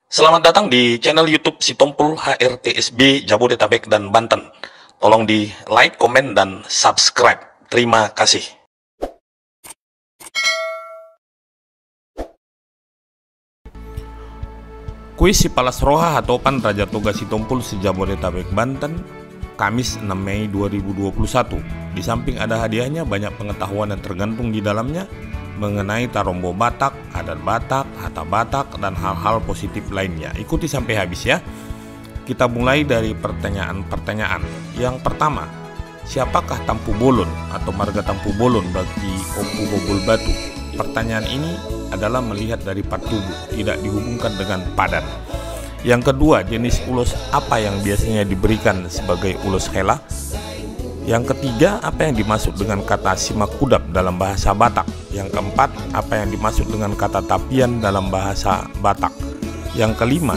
Selamat datang di channel YouTube Sitompul HRTSB Jabodetabek dan Banten. Tolong di like, komen, dan subscribe. Terima kasih. Kuis Sipalas Roha Hatopan Raja Toga Sitompul se-Jabodetabek Banten, Kamis 6 Mei 2021. Di samping ada hadiahnya, banyak pengetahuan yang tergantung di dalamnya mengenai Tarombo Batak, adat Batak, Hata Batak, dan hal-hal positif lainnya. Ikuti sampai habis ya. Kita mulai dari pertanyaan-pertanyaan. Yang pertama, siapakah Tampu Bolon atau marga Tampu Bolon bagi Opu Bobol Batu? Pertanyaan ini adalah melihat dari part tubuh, tidak dihubungkan dengan padan. Yang kedua, jenis ulos apa yang biasanya diberikan sebagai ulos hela? Yang ketiga, apa yang dimaksud dengan kata simak kudap dalam bahasa Batak? Yang keempat, apa yang dimaksud dengan kata tapian dalam bahasa Batak? Yang kelima,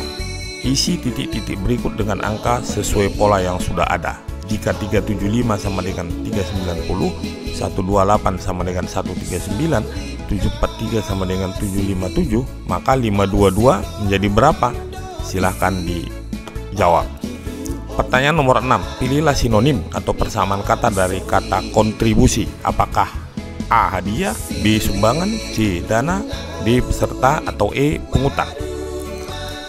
isi titik-titik berikut dengan angka sesuai pola yang sudah ada. Jika 375 sama dengan 390, 128 sama dengan 139, 743 sama dengan 757, maka 522 menjadi berapa? Silahkan dijawab. Pertanyaan nomor 6, pilihlah sinonim atau persamaan kata dari kata kontribusi. Apakah A. hadiah, B. sumbangan, C. dana, D. peserta, atau E. pungutan?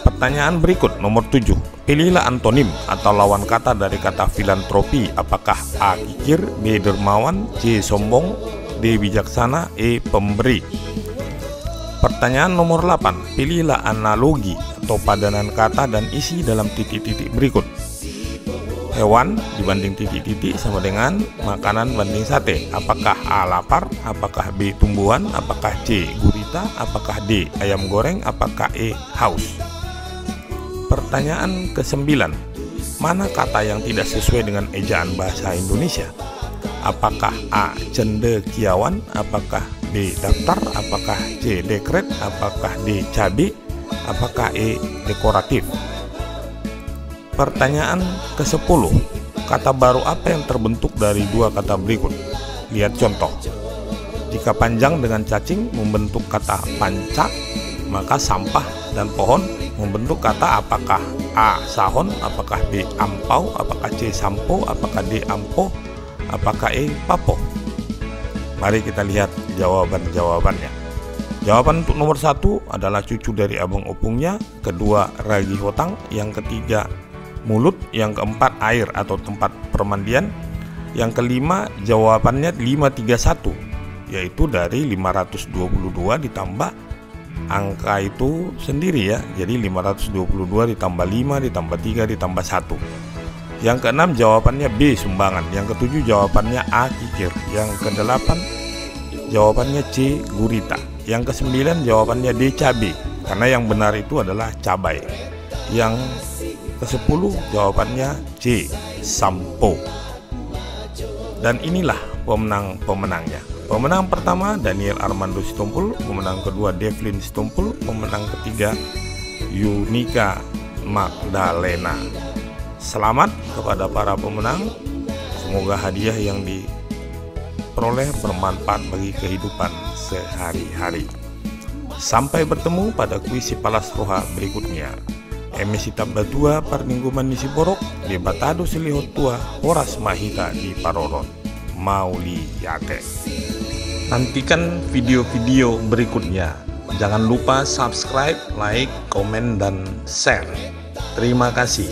Pertanyaan berikut nomor 7, pilihlah antonim atau lawan kata dari kata filantropi. Apakah A. kikir, B. dermawan, C. sombong, D. bijaksana, E. pemberi? Pertanyaan nomor 8, pilihlah analogi atau padanan kata dan isi dalam titik-titik berikut. Hewan dibanding titik-titik sama dengan makanan banding sate. Apakah A. lapar, apakah B. tumbuhan, apakah C. gurita, apakah D. ayam goreng, apakah E. haus? Pertanyaan ke-9, mana kata yang tidak sesuai dengan ejaan bahasa Indonesia? Apakah A. cendekiawan, apakah B. daftar, apakah C. dekret, apakah D. cabai, apakah E. dekoratif? Pertanyaan ke-10, kata baru apa yang terbentuk dari dua kata berikut? Lihat contoh. Jika panjang dengan cacing membentuk kata panca, maka sampah dan pohon membentuk kata apakah A. sahon, apakah B. ampau, apakah C. sampo, apakah D. ampo, apakah E. papo? Mari kita lihat jawaban-jawabannya. Jawaban untuk nomor 1 adalah cucu dari abang opungnya, kedua ragi hotang, yang ketiga mulut, yang keempat air atau tempat permandian, yang kelima jawabannya 531, yaitu dari 522 ditambah angka itu sendiri ya. Jadi 522 ditambah 5 ditambah 3 ditambah 1. Yang keenam jawabannya B. sumbangan, yang ketujuh jawabannya A. kikir, yang kedelapan jawabannya C. gurita, yang kesembilan jawabannya D. cabai, karena yang benar itu adalah cabai. Yang ke-10 jawabannya C. sampo. Dan inilah pemenang-pemenangnya. Pemenang pertama Daniel Armando Sitompul, pemenang kedua Devlin Sitompul, pemenang ketiga Yunika Magdalena. Selamat kepada para pemenang. Semoga hadiah yang diperoleh bermanfaat bagi kehidupan sehari-hari. Sampai bertemu pada kuis Sipalas Roha berikutnya. Emisi Tabbatua Parningguman Nisi Borok di Batado Silihot Tua Horas Mahita di Paroron Mauli Yate. Nantikan video-video berikutnya. Jangan lupa subscribe, like, komen, dan share. Terima kasih.